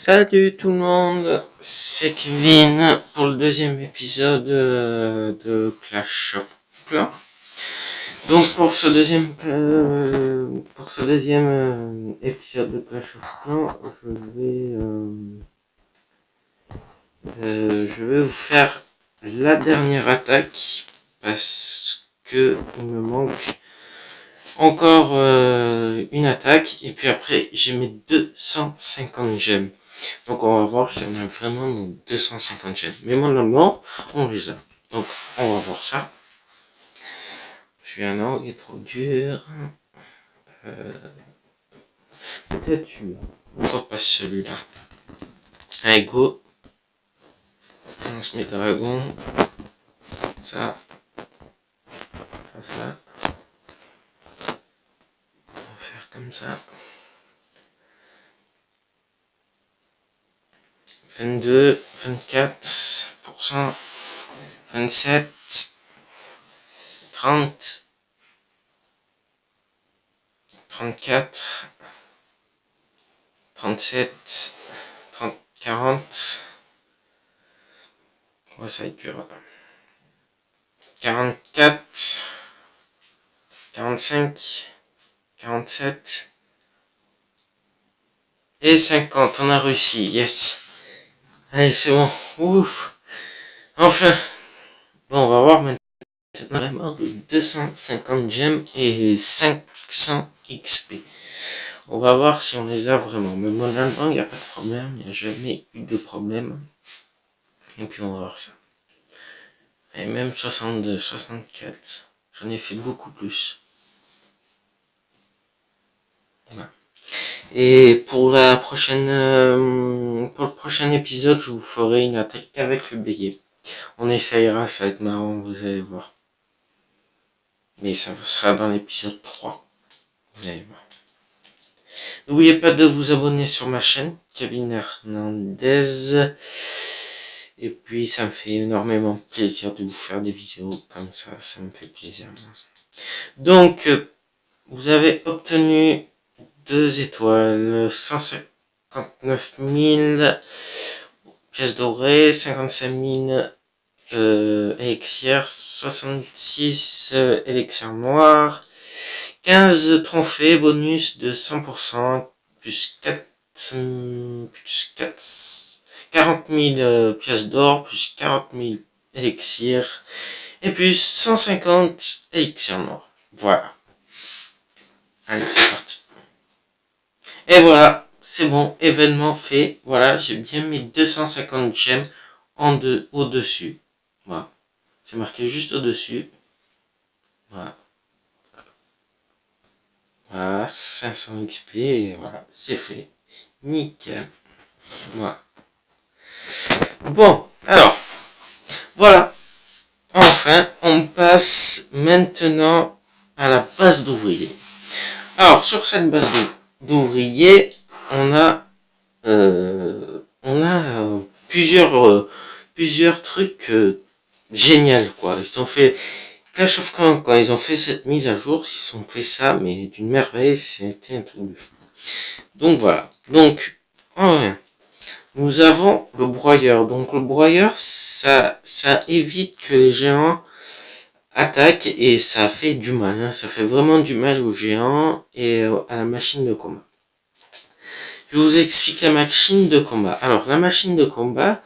Salut tout le monde, c'est Kevin pour le deuxième épisode de Clash of Clans. Donc pour ce deuxième épisode de Clash of Clans, je vais vous faire la dernière attaque parce que il me manque encore une attaque et puis après j'ai mes 250 gemmes. Donc on va voir si on a vraiment nos 250 gemmes. Mais normalement, on les a. Donc on va voir ça. Je suis un an, il est trop dur. Peut-être celui-là. Pourquoi pas celui-là? Allez, go. On se met dragon. Ça. Ça. On va faire comme ça. 22, 24%, 27, 30, 34, 37, 30, 40. Ouais, ça va être dur. 44, 45, 47 et 50. On a réussi. Yes. Allez, c'est bon. Ouf. Enfin. Bon, on va voir maintenant. On a marre de 250 gemmes et 500 XP. On va voir si on les a vraiment. Mais normalement, il n'y a pas de problème. Il n'y a jamais eu de problème. Et puis, on va voir ça. Et même 62, 64. J'en ai fait beaucoup plus. Voilà. Et pour le prochain épisode, je vous ferai une attaque avec le bélier. On essayera, ça va être marrant, vous allez voir. Mais ça sera dans l'épisode 3. Vous allez voir. N'oubliez pas de vous abonner sur ma chaîne, Kevin Hernandez. Et puis, ça me fait énormément plaisir de vous faire des vidéos comme ça. Ça me fait plaisir. Donc, vous avez obtenu 2 étoiles, 159 000 pièces dorées, 55 000 élixirs, 66 élixirs noirs, 15 trophées bonus de 100%, plus 40 000 pièces d'or, plus 40 000 élixirs, et plus 150 élixirs noirs. Voilà. Allez, c'est parti. Et voilà, c'est bon, événement fait. Voilà, j'ai bien mis 250 gemmes au-dessus. Voilà. C'est marqué juste au-dessus. Voilà. Voilà, 500 XP, et voilà, c'est fait. Nickel. Voilà. Bon, alors, voilà. Enfin, on passe maintenant à la base d'ouvrier. Alors, sur cette base d'ouvrier, on a plusieurs trucs géniaux, quoi. Ils ont fait Clash of Clans, quand ils ont fait cette mise à jour, ils ont fait ça, mais d'une merveille, c'était un truc de fou. Donc voilà. Donc, enfin, nous avons le broyeur. Donc le broyeur, ça évite que les géants attaquent et ça fait du mal. Hein. Ça fait vraiment du mal aux géants et à la machine de combat. Je vous explique la machine de combat. Alors la machine de combat,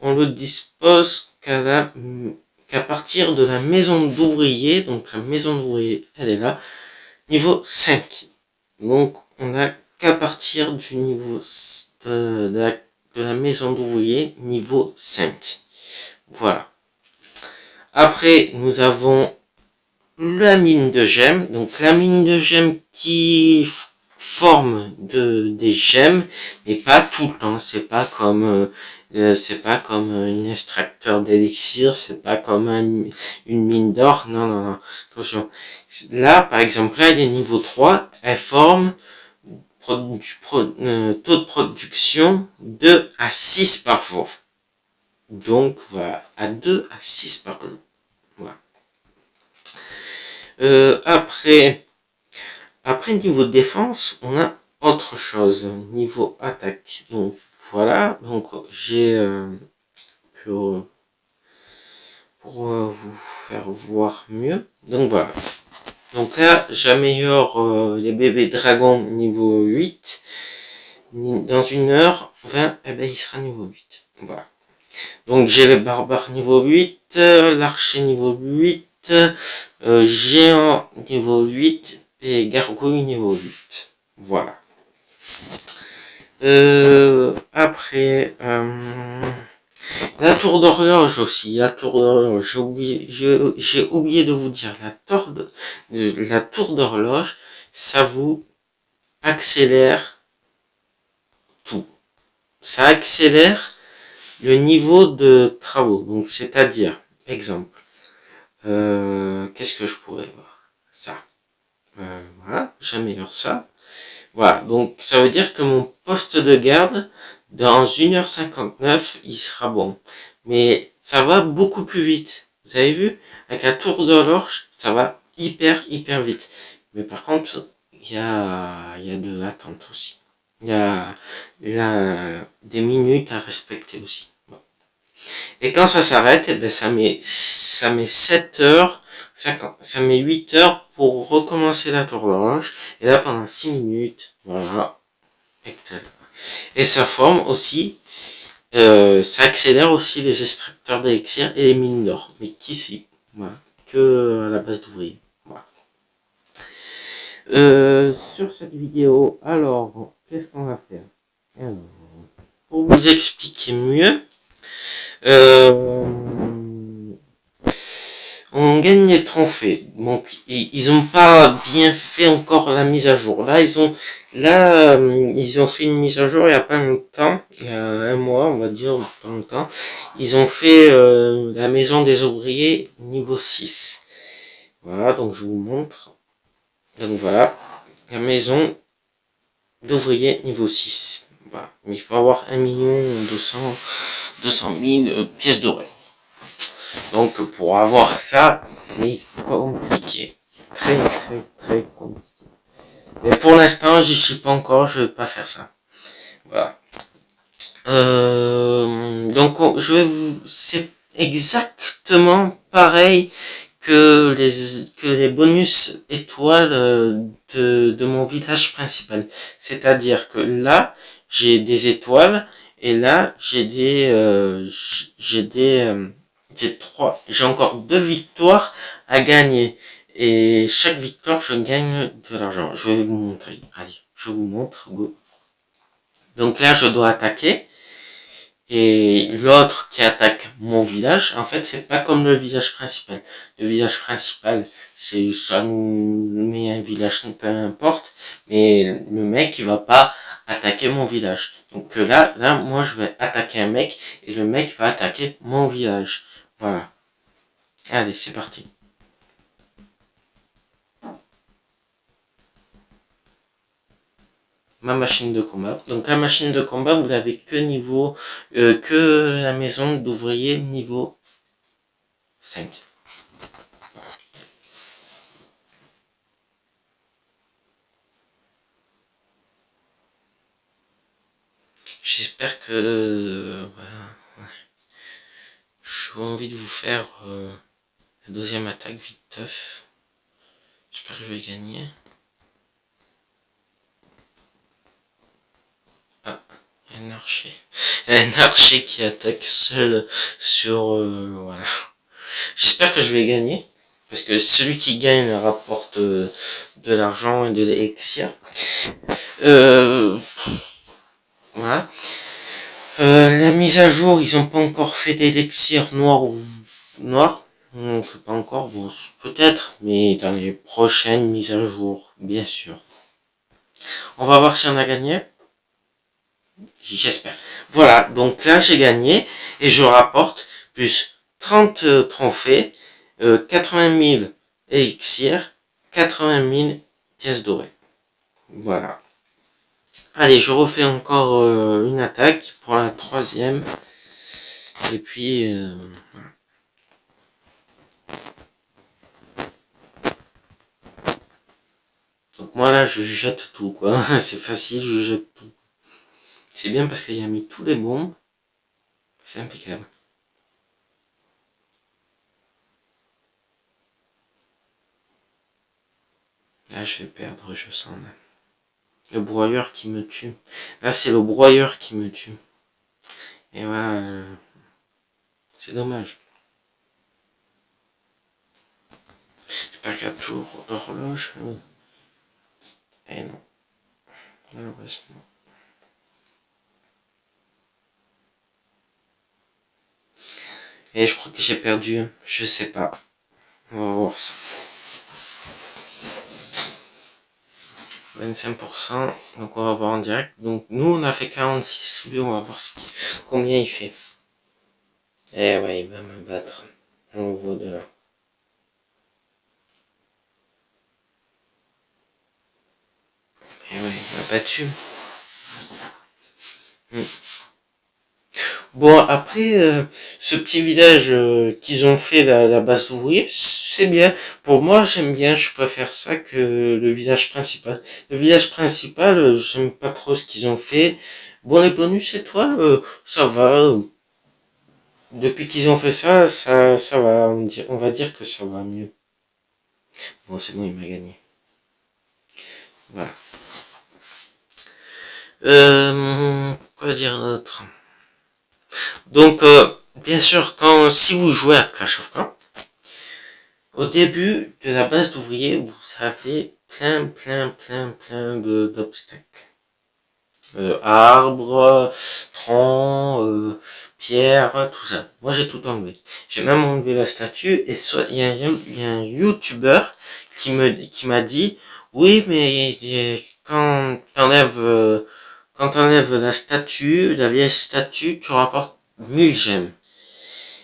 on le dispose qu'à partir de la maison d'ouvrier. Donc la maison d'ouvrier, elle est là, niveau 5. Donc on a qu'à partir du niveau de la maison d'ouvrier niveau 5. Voilà. Après, nous avons la mine de gemmes. Donc la mine de gemmes qui forme des gemmes, mais pas tout le temps. C'est pas comme un extracteur d'élixir, c'est pas comme une mine d'or. Non, non, non. Attention. Là, par exemple, là, elle est niveau 3. Elle forme taux de production 2 à 6 par jour. Donc, voilà, à 2 à 6 par jour. Voilà. Après niveau défense, on a autre chose, niveau attaque. Donc voilà, donc j'ai pour vous faire voir mieux. Donc voilà. Donc là, j'améliore les bébés dragons niveau 8. Dans 1h20, eh ben, il sera niveau 8. Voilà. Donc j'ai le barbare niveau 8, l'archer niveau 8, géant niveau 8 et gargouille niveau 8. Voilà. Après, la tour d'horloge aussi, la tour d'horloge, j'ai oublié de vous dire, la tour d'horloge, ça vous accélère tout. Ça accélère le niveau de travaux. Donc, c'est-à-dire, exemple, qu'est-ce que je pourrais voir? Ça. Voilà, j'améliore ça. Voilà, donc ça veut dire que mon poste de garde, dans 1h59, il sera bon. Mais ça va beaucoup plus vite. Vous avez vu? Avec la tour d'horloge, ça va hyper vite. Mais par contre, il y a de l'attente aussi. Il y a des minutes à respecter aussi. Bon. Et quand ça s'arrête, eh ben ça met 7 heures, ça met 8 heures pour recommencer la tour d'horloge. Et là, pendant 6 minutes, voilà. Et ça forme aussi, ça accélère aussi les extracteurs d'élixir et les mines d'or. Mais qu'ici, voilà, que à la base d'ouvriers. Voilà. Sur cette vidéo, alors, qu'est-ce qu'on va faire? Alors, pour vous expliquer mieux, on gagne les trophées. Donc ils ont pas bien fait encore la mise à jour. Là ils ont fait une mise à jour il y a pas longtemps, il y a un mois on va dire, pas longtemps. Ils ont fait la maison des ouvriers niveau 6. Voilà, donc je vous montre. Donc voilà, la maison d'ouvriers niveau 6. Voilà, il faut avoir 1 200 000 pièces dorées. Donc pour avoir ça, c'est compliqué. Très compliqué. Mais pour l'instant, j'y suis pas encore, je vais pas faire ça. Voilà. Donc c'est exactement pareil que les bonus étoiles de mon village principal. C'est-à-dire que là, j'ai des étoiles et là, j'ai encore 2 victoires à gagner. Et chaque victoire, je gagne de l'argent. Je vais vous montrer. Allez, je vous montre. Go. Donc là, je dois attaquer. Et l'autre qui attaque mon village, en fait, c'est pas comme le village principal. Le village principal, c'est ça nous met un village, peu importe. Mais le mec, il va pas attaquer mon village. Donc là, moi, je vais attaquer un mec et le mec va attaquer mon village. Voilà. Allez, c'est parti. Ma machine de combat. Donc la machine de combat, vous l'avez que niveau, que la maison d'ouvrier niveau 5. J'espère que voilà. J'ai envie de vous faire la deuxième attaque vite teuf. J'espère que je vais gagner. Ah, il y a un archer. Il y a un archer qui attaque seul sur voilà. J'espère que je vais gagner. Parce que celui qui gagne rapporte de l'argent et de l'élixir. Voilà. La mise à jour, ils ont pas encore fait d'élixir noir ou noir. Non, c'est pas encore. Bon, peut-être, mais dans les prochaines mises à jour, bien sûr. On va voir si on a gagné. J'espère. Voilà, donc là j'ai gagné et je rapporte plus 30 trophées, 80 000 élixirs, 80 000 pièces dorées. Voilà. Allez, je refais encore une attaque pour la troisième. Et puis, voilà. Donc moi là, je jette tout, quoi. C'est facile, je jette tout. C'est bien parce qu'il a mis tous les bombes. C'est impeccable. Là, je vais perdre, je sens. Là. Le broyeur qui me tue. Là, c'est le broyeur qui me tue. Et voilà, c'est dommage. J'espère qu'à tour d'horloge. Et non. Malheureusement. Et je crois que j'ai perdu. Je sais pas. On va voir ça. 25%. Donc on va voir en direct. Donc nous on a fait 46. Lui on va voir combien il fait. Eh ouais, il va me battre. Au niveau de là. Eh ouais, il m'a battu. Bon, après, ce petit village qu'ils ont fait, la base d'ouvriers, c'est bien. Pour moi, j'aime bien, je préfère ça que le village principal. Le village principal, j'aime pas trop ce qu'ils ont fait. Bon, les bonus étoiles, ça va. Depuis qu'ils ont fait ça, ça va. On va dire que ça va mieux. Bon, c'est bon, il m'a gagné. Voilà. Quoi dire d'autre? Donc, bien sûr, si vous jouez à Clash of Clans, au début de la base d'ouvriers, vous avez plein d'obstacles. Arbres, troncs, pierres, tout ça. Moi, j'ai tout enlevé. J'ai même enlevé la statue, et il y a un YouTuber qui m'a dit, oui, mais quand t'enlèves la statue, la vieille statue, tu rapportes 1000 gemmes.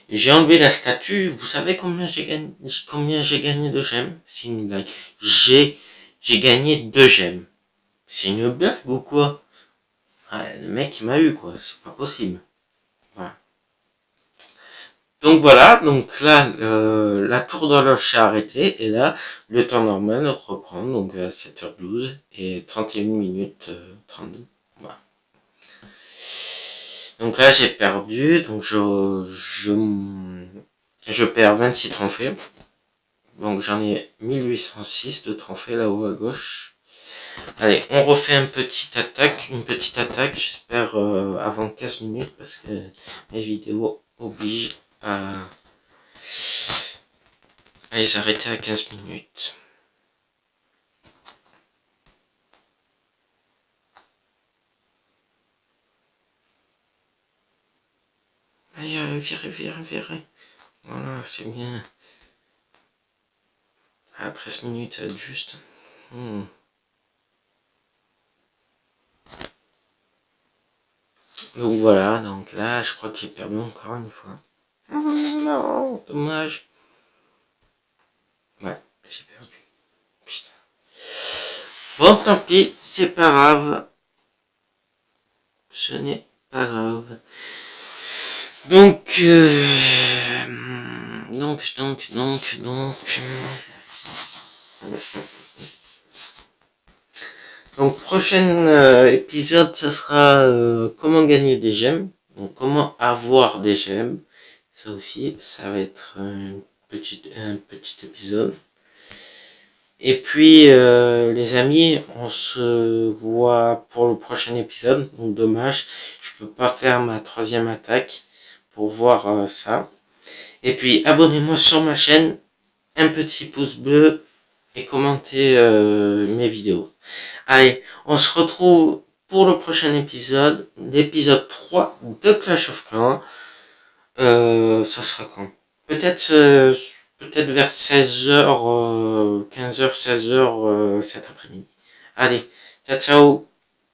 Et j'ai enlevé la statue, vous savez combien j'ai gagné de gemmes? C'est une blague. J'ai gagné 2 gemmes. C'est une blague ou quoi? Ah, le mec il m'a eu quoi, c'est pas possible. Voilà. Donc voilà, donc là la tour d'horloge s'est arrêtée et là le temps normal reprend donc à 7h12 et 31 minutes 32. Voilà. Donc là j'ai perdu, donc je perds 26 trophées. Donc j'en ai 1806 de trophées là-haut à gauche. Allez, on refait une petite attaque, j'espère avant 15 minutes parce que mes vidéos obligent à les arrêter à 15 minutes. Allez, virez. Voilà, c'est bien. À 13 minutes, juste. Donc voilà, donc là, je crois que j'ai perdu encore une fois. Non, dommage. Ouais, j'ai perdu. Putain. Bon, tant pis, c'est pas grave. Ce n'est pas grave. Donc, donc prochain épisode, ça sera comment gagner des gemmes, donc comment avoir des gemmes. Ça aussi, ça va être un petit épisode. Et puis, les amis, on se voit pour le prochain épisode. Donc, dommage, je peux pas faire ma 3e attaque pour voir ça. Et puis, abonnez-moi sur ma chaîne, un petit pouce bleu et commentez mes vidéos. Allez, on se retrouve pour le prochain épisode, l'épisode 3 de Clash of Clans. Ça sera quand? Peut-être vers 16h, 15h, 16h cet après-midi. Allez, ciao ciao.